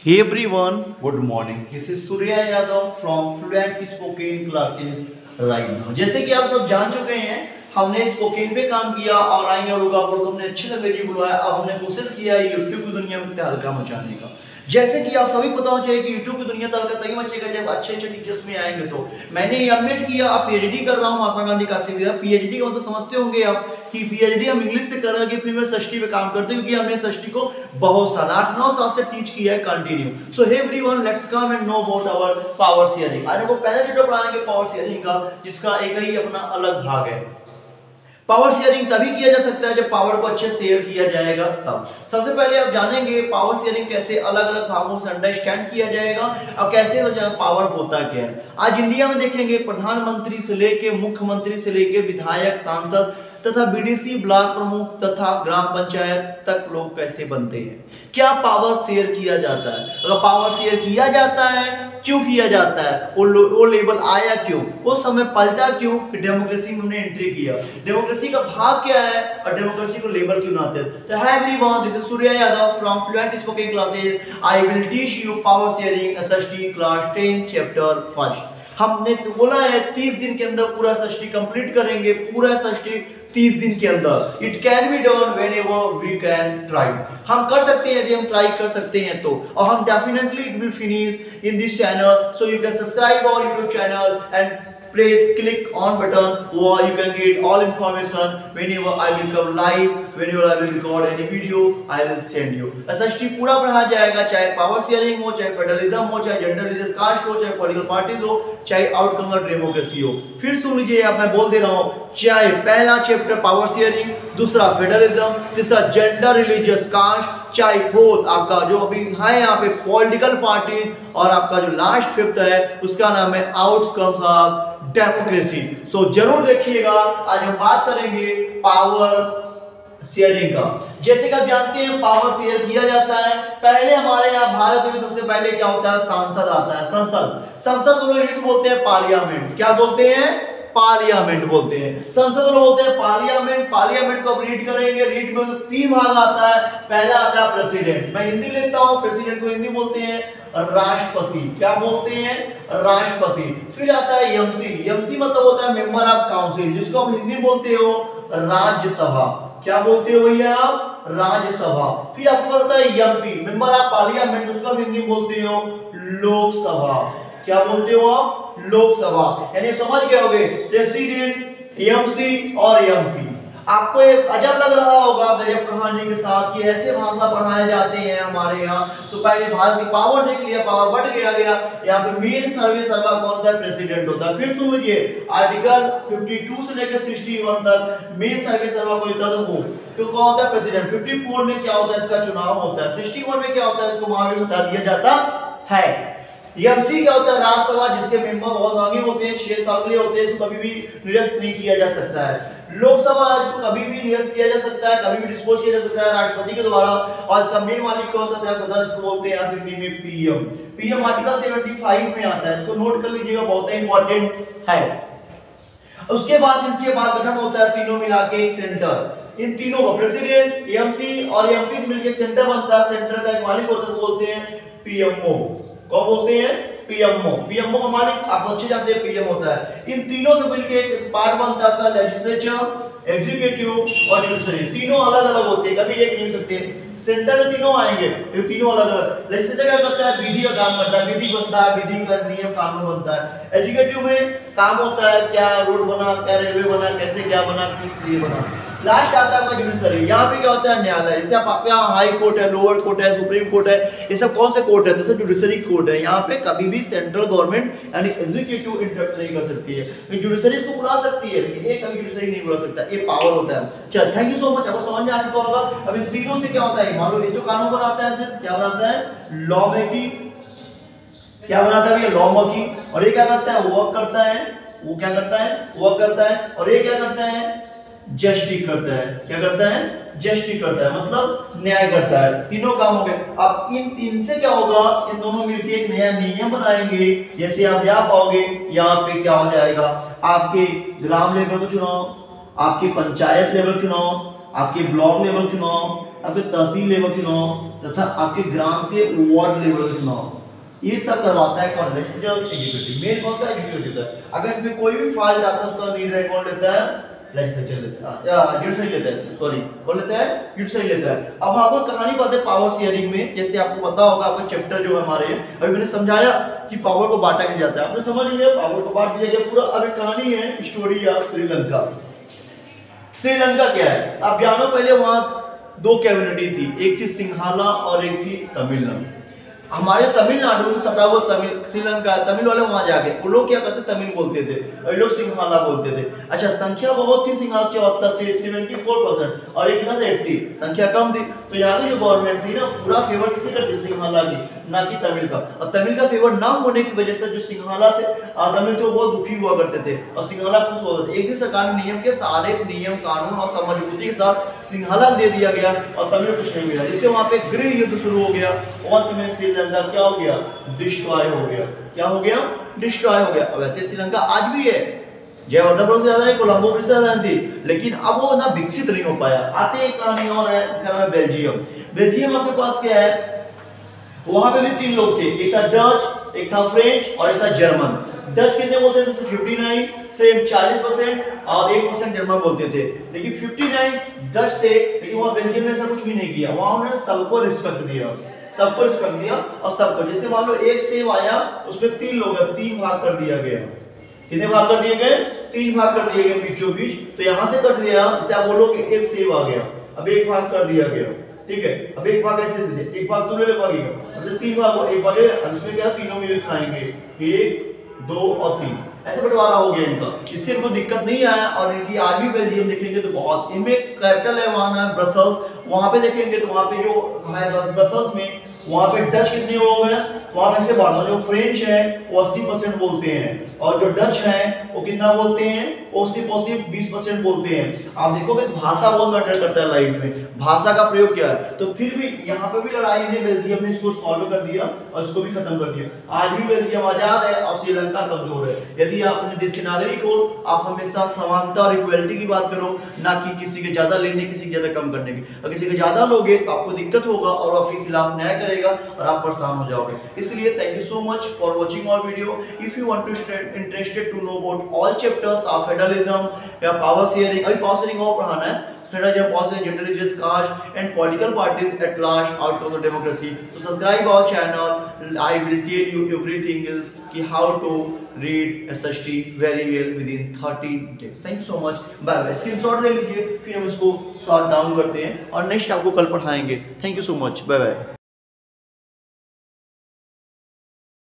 Hey everyone, good morning. This is Surya Yadav from Fluent Spoken Classes right now. जैसे कि आप सब जान चुके हैं, हमने स्पोकन पे काम किया और आई और होगा आपको हमने अच्छे अंग्रेजी बुलवाया। अब हमने कोशिश किया यूट्यूब की दुनिया में तहलका मचाने का। जैसे कि आप सभी पता होना चाहिए कि यूट्यूब की दुनिया तहलका तभी मचेगा जब अच्छे अच्छे टीचर्स में आएंगे। तो मैंने एमएड किया, अब पीएचडी कर रहा हूँ महात्मा गांधी काशी विद्या। पीएचडी का मतलब समझते होंगे आप कि पीएचडी हम इंग्लिश से कर रहे हैं, फिर मैं षष्ठी पे काम करते हैं क्योंकि हमने षष्ठी को बहुत साल 8-9 साल से टीच किया है continue. So hey everyone, let's come and know about our power sharing. आज हमको पहला वीडियो पढ़ाएंगे पावर शेयरिंग का, जिसका एक ही अपना अलग भाग है। पावर शेयरिंग तभी किया जा सकता है जब पावर को अच्छे शेयर किया जाएगा तब। सबसे पहले आप जानेंगे पावर शेयरिंग कैसे अलग अलग भागों से अंडरस्टैंड किया जाएगा और कैसे पावर होता क्या है। आज इंडिया में देखेंगे प्रधानमंत्री से लेके मुख्यमंत्री से लेके विधायक, सांसद तथा बीडीसी, ब्लॉक प्रमुख तथा ग्राम पंचायत तक लोग कैसे बनते हैं। क्या पावर शेयर किया जाता है? अगर पावर शेयर किया जाता है, क्यों किया जाता है, वो लेवल आया क्यों, वो समय पलटा क्यों कि डेमोक्रेसी में हमने एंट्री किया। डेमोक्रेसी का भाग क्या है और डेमोक्रेसी को लेवल क्यों बनाते हैं। तो hi everyone, this is Surya Yadav from fluent spoken classes. I will teach you power sharing SST class 10 chapter 1। हमने तो बोला है 30 दिन के अंदर पूरा षष्ठी कंप्लीट करेंगे, पूरा षष्ठी 30 दिन के अंदर। It can be done whenever we can try. हम कर सकते हैं यदि हम ट्राई कर सकते हैं तो, और हम definitely it will finish in this channel. So you can subscribe our YouTube channel and press click on button or you can get all information whenever I will come live, whenever I will record any video I will send you। SST पूरा पढ़ाया जाएगा, चाहे power sharing हो, चाहे federalism हो, चाहे gender religious cast हो, चाहे पॉलिटिकल पार्टीज हो, चाहे आउटकम ऑफ डेमोक्रेसी हो। फिर सुन लीजिए, आप मैं बोल दे रहा हूँ, चाहे पहला चैप्टर पावर शेयरिंग, दूसरा फेडरलिज्म, तीसरा जेंडर रिलीजियस कास्ट, चाहे फोर्थ आपका जो अभी है यहाँ पे पॉलिटिकल पार्टी, और आपका जो लास्ट फिफ्थ है उसका नाम है आउटकम्स ऑफ डेमोक्रेसी। सो जरूर देखिएगा। आज हम बात करेंगे पावर शेयरिंग का। जैसे कि आप जानते हैं पावर शेयर किया जाता है, पहले हमारे यहाँ भारत में सबसे पहले क्या होता है, सांसद आता है। संसद को लोग इंग्लिश में बोलते हैं पार्लियामेंट। क्या बोलते हैं? पार्लियामेंट बोलते हैं। संसद लोग होते हैं पार्लियामेंट। पार्लियामेंट को रीड करेंगे, रीड में तीन भाग आता है। पहला आता है प्रेसिडेंट, मैं हिंदी लेता हूं, प्रेसिडेंट को हिंदी बोलते हैं राष्ट्रपति। क्या बोलते हैं? राष्ट्रपति। फिर आता है एमसी। एमसी मतलब होता है मेंबर ऑफ काउंसिल, जिसको हम हिंदी बोलते हो राज्यसभा। क्या बोलते हो भैया आप? राज्यसभा। फिर आपको पास आता है एमपी, मेंबर ऑफ पार्लियामेंट, उसको हम हिंदी बोलते हो लोकसभा। क्या बोलते हो आप? लोकसभा। यानी समझ गए होगे, प्रेसिडेंट, एमसी और एमपी। आपको एक अजब लग रहा होगा गजब कहानी के साथ कि ऐसे भाषा पढ़ाए जाते हैं हमारे यहाँ। तो पहले भारत की पावर देख लिया, पावर बढ़ गया। यहाँ पे मेन सर्वे सर्वा कौन होता है? प्रेसिडेंट होता है। फिर सुन लीजिए, आर्टिकल 52 से लेकर 61 तक मेन सर्वे सर्वा को होता है वो तो कौन होता है? प्रेसिडेंट। 54 में क्या होता है? इसका चुनाव होता है। 61 में क्या होता है? इसको महावीर से हटा दिया जाता है। एमसी क्या होता है? राज्यसभा, जिसके मेंबर बहुत महंगे होते हैं, 6 साल के लिए होते हैं, इसको कभी भी निरस्त नहीं किया जा सकता है। लोकसभा इसको कभी भी निरस्त किया जा सकता है, कभी भी डिस्पोज किया जा सकता है राष्ट्रपति के द्वारा, और इसका मेन मालिक कौन होता है? सदन, इसको बोलते हैं हिंदी में पीएम। पीएम आर्टिकल 75 में आता है, इसको नोट कर लीजिएगा, बहुत ही इंपॉर्टेंट है। उसके बाद इसके बाद गठन होता है तीनों मिला के एक सेंटर। इन तीनों को प्रेसिडेंट, एमसी और एमपी से मिलकर सेंटर बनता है। सेंटर का एक मालिक होता है, उसको बोलते हैं पीएमओ। कौन बोलते हैं? पीएमओ। पीएमओ का मालिक आप अच्छे जानते हैं पीएम होता है। इन तीनों से मिलकर एक पार्ट बनता है उसका लेजिस्लेचर, एग्जीक्यूटिव और जुडिशरी। तीनों अलग अलग होते हैं, कभी एक नहीं हो सकते। सेंटर में तीनों आएंगे, ये तीनों अलग अलग। लेजिस्लेचर क्या करता है? विधि का काम करता है, विधि बनता है, विधि का नियम कानून बनता है। एग्जीक्यूटिव में काम होता है क्या रोड बना, क्या रेलवे बना, कैसे क्या बना, किस लिए बना। लास्ट आता है जुडिशरी। यहाँ पे क्या होता है? न्यायालय। जैसे आपके यहाँ हाई कोर्ट है, लोअर कोर्ट है, सुप्रीम कोर्ट है, ये सब कौन से कोर्ट है? जैसे जुडिशरी कोर्ट है। यहाँ पे कभी भी सेंट्रल गवर्नमेंट यानी एग्जीक्यूटिव इंटरप्ट नहीं कर सकती है। जुडिशरी इसको बुला सकती है, लेकिन ये कभी जुडिशरी नहीं बुला सकता। ये पावर होता है। चल, थैंक यू सो मच। आपको समझ में आ चुका होगा। अब इन तीनों से क्या होता है? मान लो ये जो कानून बनाता है, सिर्फ क्या बनाता है? Law making. क्या बनाता है भैया? Law making. और ये क्या करता है? वर्क करता है। वो क्या करता है? वर्क करता है। और ये क्या करता है? जस्टिस करता है। क्या करता है? जस्टिस करता है, मतलब न्याय करता है। तीनों काम हो गए। अब इन तीन से क्या होगा? इन दोनों मिलकर एक नया नियम बनाएंगे। जैसे आप यहाँ पाओगे, यहाँ पे क्या हो जाएगा? आपके ग्राम लेवल का चुनाव, आपके पंचायत लेवल चुनाव, आपके ब्लॉक लेवल चुनाव, आपके तहसील लेवल के चुनाव तथा आपके ग्राम से वार्ड लेवल के चुनाव, ये सब करवाता है कौन? Legislature executive. मेन कौन सा? एग्जीक्यूटिव है। अगर इसमें कोई भी फॉल्ट आता है उसका लीड है कौन लेता है? लेजिस्लेचर लेता है, या जुडिशरी लेता है, सॉरी कौन लेता है? जुडिशरी लेता है। अब आपको कहानी बात है पावर शेयरिंग में, जैसे आपको पता होगा आपका चैप्टर जो है हमारे अभी मैंने समझाया कि पावर को बांटा कैसे जाता है, आपने समझ लिया पावर को बांट दिया गया पूरा। अब कहानी है स्टोरी ऑफ श्रीलंका। श्रीलंका क्या है आप जानो, पहले वहां दो कैबिनेट थी, एक थी सिंहाला और एक थी तमिलनाडु। हमारे तमिलनाडु से सटा हुआ तमिल श्रीलंका, तमिल वाले वहां जाके वो लोग क्या करते? तमिल बोलते थे और लोग सिंहाला बोलते थे। अच्छा, संख्या बहुत थी सिंहाला 74 से 74% और एक कितना था 80, संख्या कम थी। तो यहाँ की जो गवर्नमेंट थी ना पूरा फेवर किसे करती? सिंहाला की, ना कि तमिल का। और तमिल का फेवर ना होने की वजह से जो सिंहाला थे तमिल थे वो बहुत दुखी हुआ करते थे और सिंहाला खुश होते थे। एक दिन सरकार ने नियम के सारे नियम कानून और समझबूती के साथ सिंहाला दे दिया गया और तमिल कुछ नहीं मिला, जिससे वहां पे गृह युद्ध शुरू हो गया और अंत में श्रीलंका क्या हो गया? डिस्ट्रॉय हो गया। क्या हो गया? डिस्ट्रॉय हो गया। वैसे श्रीलंका आज भी है, जयवर्धनपुर से ज्यादा है, कोलंबो से ज्यादा थी, लेकिन अब वो ना विकसित नहीं हो पाया। आते एक कहानी और है, इसका नाम है बेल्जियम। बेल्जियम आपके पास क्या है? वहां पे भी तीन लोग थे, एक था डच, एक था फ्रेंच और एक था जर्मन। डच कितने बोलते थे? 59, फ्रेंच 40% और 1% जर्मन बोलते थे। लेकिन 59 डच थे, लेकिन वहां बेल्जियम ने ऐसा कुछ भी नहीं किया, वहां उन्होंने सबको रिस्पेक्ट दिया, सबको रिस्पेक्ट दिया। और सबको जैसे मान लो एक सेब आया उसमें तीन लोग हैं, तीन भाग कर दिया गया। कितने भाग कर दिए गए? तीन भाग कर दिए गए बीचों बीच। तो यहां से कट दिया, जैसे आप बोलो कि एक सेब आ गया, अब एक भाग कर दिया गया, ठीक है। अब एक भाग ऐसे दे दे, एक भाग तू ले ले, भागेगा मतलब तीन भाग, एक भाग इसमें क्या तीनों मिलकर खाएंगे, 1 2 और 3, ऐसे बंटवारा हो गया इनका। इससे इनको दिक्कत नहीं आया। और इनकी आज भी बेल्जियम देखेंगे तो बहुत, इनमें कैपिटल है वहां है ब्रसल्स, वहां पे देखेंगे तो वहां पे जो है ब्रसल्स में वहां पे डच कितने लोग हैं? वहां में से बात जो फ्रेंच है वो 80% बोलते हैं और जो डच है वो कितना बोलते हैं? 80% 20% बोलते हैं। आप देखोगे भाषा बहुत मैटर करता है लाइफ में, भाषा का प्रयोग क्या है। तो फिर भी यहाँ पे भी लड़ाई ने बेल्जियम ने इसको सॉल्व कर दिया और इसको भी खत्म कर दिया। आज भी बेल्जियम आजाद है और श्रीलंका कमजोर है। यदि आप अपने देश के नागरिक हो, आप हमेशा समानता और इक्वलिटी की बात करो, ना कि किसी के ज्यादा लेने किसी के ज्यादा कम करने की। और किसी के ज्यादा लोगे तो आपको दिक्कत होगा और वो आपके खिलाफ न्याय करेगा और आप परेशान हो जाओगे। इसलिए thank you so much for watching our video. If you want to interested to know about all chapters of federalism या पावर शेयरिंग, अभी पावर शेयरिंग और पढ़ाना है, federalism, power sharing, gender religious caste and political parties at last outcome of democracy. So subscribe our channel. I will tell you everything else कि how to read SHT very well within 30 days. Thank you so much. Bye bye. Screenshot ले लीजिए, फिर हम इसको shot down करते हैं और next आपको कल पढ़ाएंगे। Thank you so much. Bye bye.